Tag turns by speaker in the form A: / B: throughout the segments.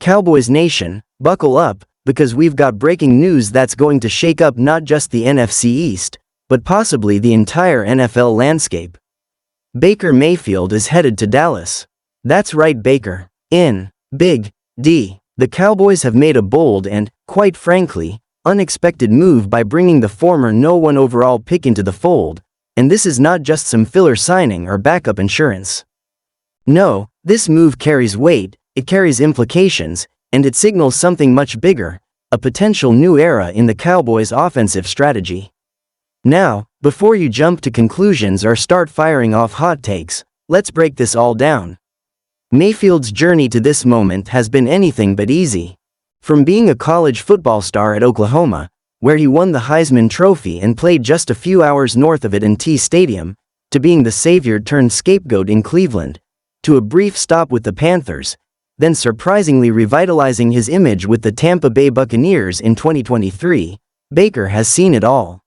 A: Cowboys Nation, buckle up, because we've got breaking news that's going to shake up not just the NFC East, but possibly the entire NFL landscape. Baker Mayfield is headed to Dallas. That's right, Baker. In Big D, the Cowboys have made a bold and, quite frankly, unexpected move by bringing the former #1 overall pick into the fold, and this is not just some filler signing or backup insurance. No, this move carries weight, it carries implications, and it signals something much bigger, a potential new era in the Cowboys' offensive strategy. Now, before you jump to conclusions or start firing off hot takes, let's break this all down. Mayfield's journey to this moment has been anything but easy. From being a college football star at Oklahoma, where he won the Heisman Trophy and played just a few hours north of it in T Stadium, to being the savior turned scapegoat in Cleveland, to a brief stop with the Panthers, then surprisingly revitalizing his image with the Tampa Bay Buccaneers in 2023, Baker has seen it all.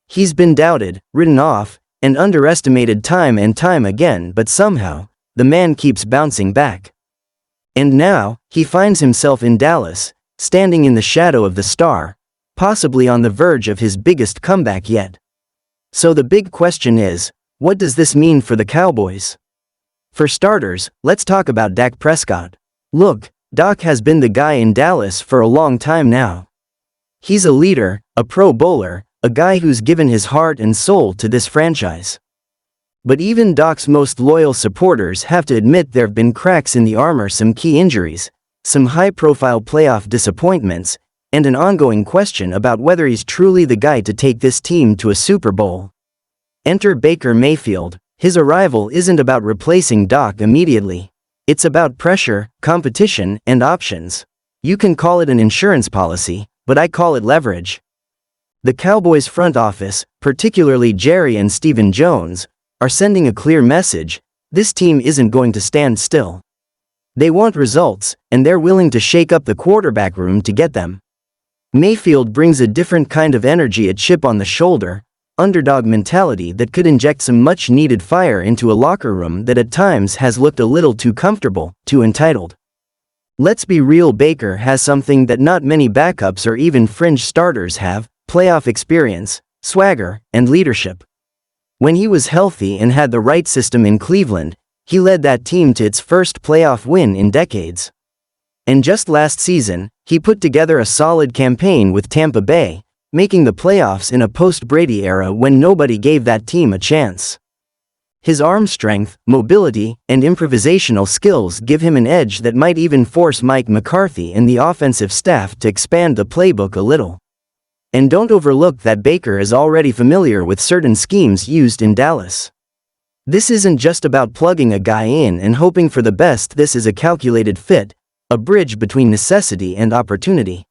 A: He's been doubted, written off, and underestimated time and time again, but somehow, the man keeps bouncing back. And now, he finds himself in Dallas, standing in the shadow of the star, possibly on the verge of his biggest comeback yet. So the big question is, what does this mean for the Cowboys? For starters, let's talk about Dak Prescott. Look, Doc has been the guy in Dallas for a long time now. He's a leader, a Pro Bowler, a guy who's given his heart and soul to this franchise. But even Doc's most loyal supporters have to admit there've been cracks in the armor, some key injuries, some high-profile playoff disappointments, and an ongoing question about whether he's truly the guy to take this team to a Super Bowl. Enter Baker Mayfield. His arrival isn't about replacing Doc immediately. It's about pressure, competition, and options. You can call it an insurance policy, but I call it leverage. The Cowboys front office, particularly Jerry and Stephen Jones, are sending a clear message: this team isn't going to stand still. They want results, and they're willing to shake up the quarterback room to get them. Mayfield brings a different kind of energy, a chip on the shoulder, underdog mentality that could inject some much-needed fire into a locker room that at times has looked a little too comfortable, too entitled. Let's be real, Baker has something that not many backups or even fringe starters have: playoff experience, swagger, and leadership. When he was healthy and had the right system in Cleveland, he led that team to its first playoff win in decades. And just last season, he put together a solid campaign with Tampa Bay, making the playoffs in a post-Brady era when nobody gave that team a chance. His arm strength, mobility, and improvisational skills give him an edge that might even force Mike McCarthy and the offensive staff to expand the playbook a little. And don't overlook that Baker is already familiar with certain schemes used in Dallas. This isn't just about plugging a guy in and hoping for the best. This is a calculated fit, a bridge between necessity and opportunity.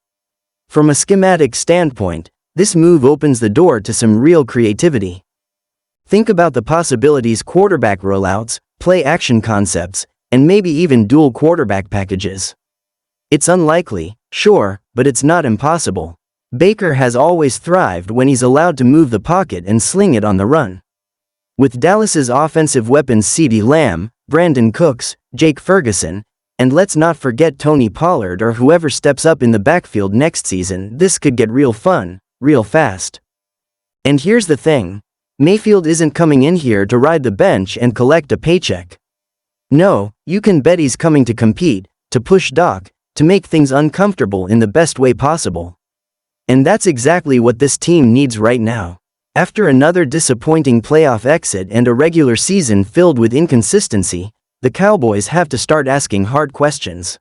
A: From a schematic standpoint, this move opens the door to some real creativity. Think about the possibilities: quarterback rollouts, play action concepts, and maybe even dual quarterback packages. It's unlikely, sure, but it's not impossible. Baker has always thrived when he's allowed to move the pocket and sling it on the run. With Dallas's offensive weapons CeeDee Lamb, Brandon Cooks, Jake Ferguson, and let's not forget Tony Pollard or whoever steps up in the backfield next season, this could get real fun, real fast. And here's the thing: Mayfield isn't coming in here to ride the bench and collect a paycheck. No, you can bet he's coming to compete, to push Doc, to make things uncomfortable in the best way possible. And that's exactly what this team needs right now. After another disappointing playoff exit and a regular season filled with inconsistency, the Cowboys have to start asking hard questions.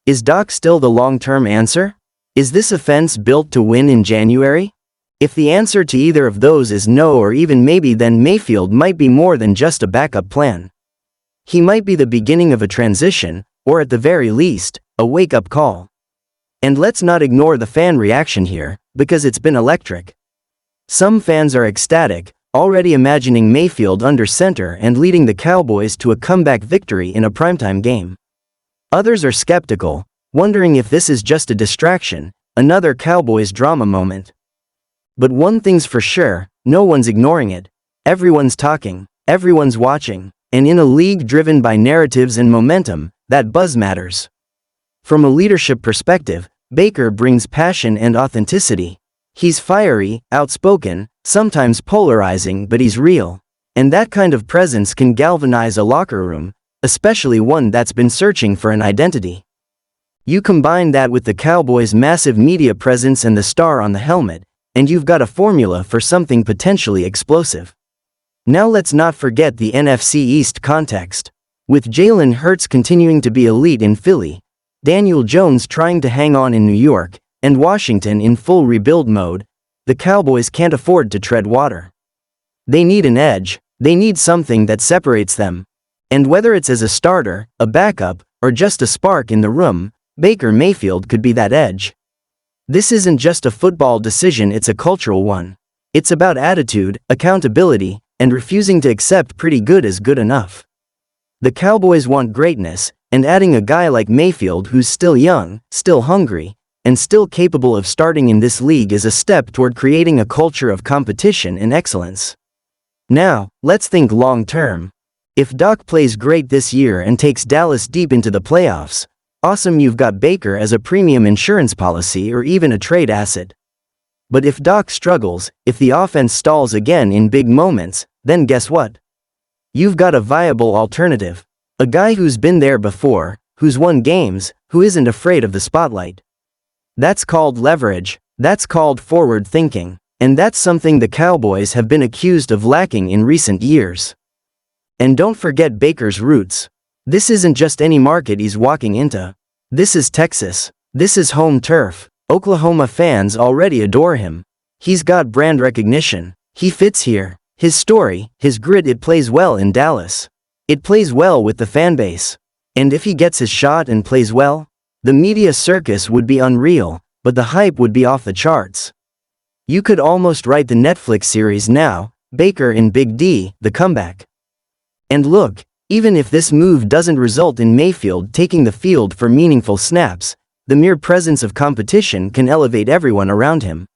A: Is Doc still the long-term answer? Is this offense built to win in January? If the answer to either of those is no, or even maybe, then Mayfield might be more than just a backup plan. He might be the beginning of a transition, or at the very least, a wake-up call. And let's not ignore the fan reaction here, because it's been electric. Some fans are ecstatic, already imagining Mayfield under center and leading the Cowboys to a comeback victory in a primetime game. Others are skeptical, wondering if this is just a distraction, another Cowboys drama moment. But one thing's for sure, no one's ignoring it. Everyone's talking, everyone's watching, and in a league driven by narratives and momentum, that buzz matters. From a leadership perspective, Baker brings passion and authenticity. He's fiery, outspoken, sometimes polarizing, but he's real. And that kind of presence can galvanize a locker room, especially one that's been searching for an identity. You combine that with the Cowboys' massive media presence and the star on the helmet, and you've got a formula for something potentially explosive. Now let's not forget the NFC East context. With Jalen Hurts continuing to be elite in Philly, Daniel Jones trying to hang on in New York, and Washington in full rebuild mode, the Cowboys can't afford to tread water. They need an edge, they need something that separates them. And whether it's as a starter, a backup, or just a spark in the room, Baker Mayfield could be that edge. This isn't just a football decision, it's a cultural one. It's about attitude, accountability, and refusing to accept pretty good as good enough. The Cowboys want greatness, and adding a guy like Mayfield who's still young, still hungry, and still capable of starting in this league is a step toward creating a culture of competition and excellence. Now, let's think long term. If Dak plays great this year and takes Dallas deep into the playoffs, awesome, you've got Baker as a premium insurance policy or even a trade asset. But if Dak struggles, if the offense stalls again in big moments, then guess what? You've got a viable alternative. A guy who's been there before, who's won games, who isn't afraid of the spotlight. That's called leverage, that's called forward thinking, and that's something the Cowboys have been accused of lacking in recent years. And don't forget Baker's roots. This isn't just any market he's walking into. This is Texas. This is home turf. Oklahoma fans already adore him. He's got brand recognition. He fits here. His story, his grit, it plays well in Dallas. It plays well with the fanbase. And if he gets his shot and plays well, the media circus would be unreal, but the hype would be off the charts. You could almost write the Netflix series now, Baker in Big D, The Comeback. And look, even if this move doesn't result in Mayfield taking the field for meaningful snaps, the mere presence of competition can elevate everyone around him.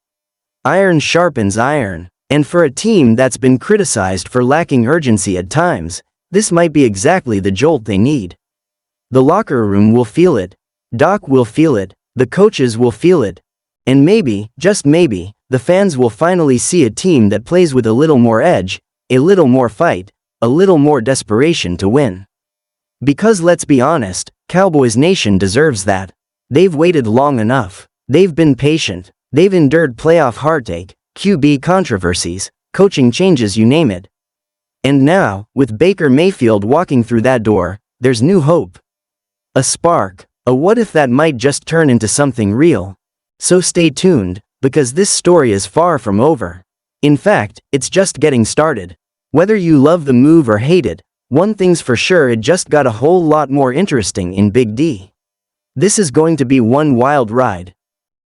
A: Iron sharpens iron, and for a team that's been criticized for lacking urgency at times, this might be exactly the jolt they need. The locker room will feel it. Doc will feel it. The coaches will feel it. And maybe, just maybe, the fans will finally see a team that plays with a little more edge, a little more fight, a little more desperation to win. Because let's be honest, Cowboys Nation deserves that. They've waited long enough. They've been patient. They've endured playoff heartache, QB controversies, coaching changes, you name it. And now, with Baker Mayfield walking through that door, there's new hope. A spark, a what if that might just turn into something real. So stay tuned, because this story is far from over. In fact, it's just getting started. Whether you love the move or hate it, one thing's for sure, it just got a whole lot more interesting in Big D. This is going to be one wild ride.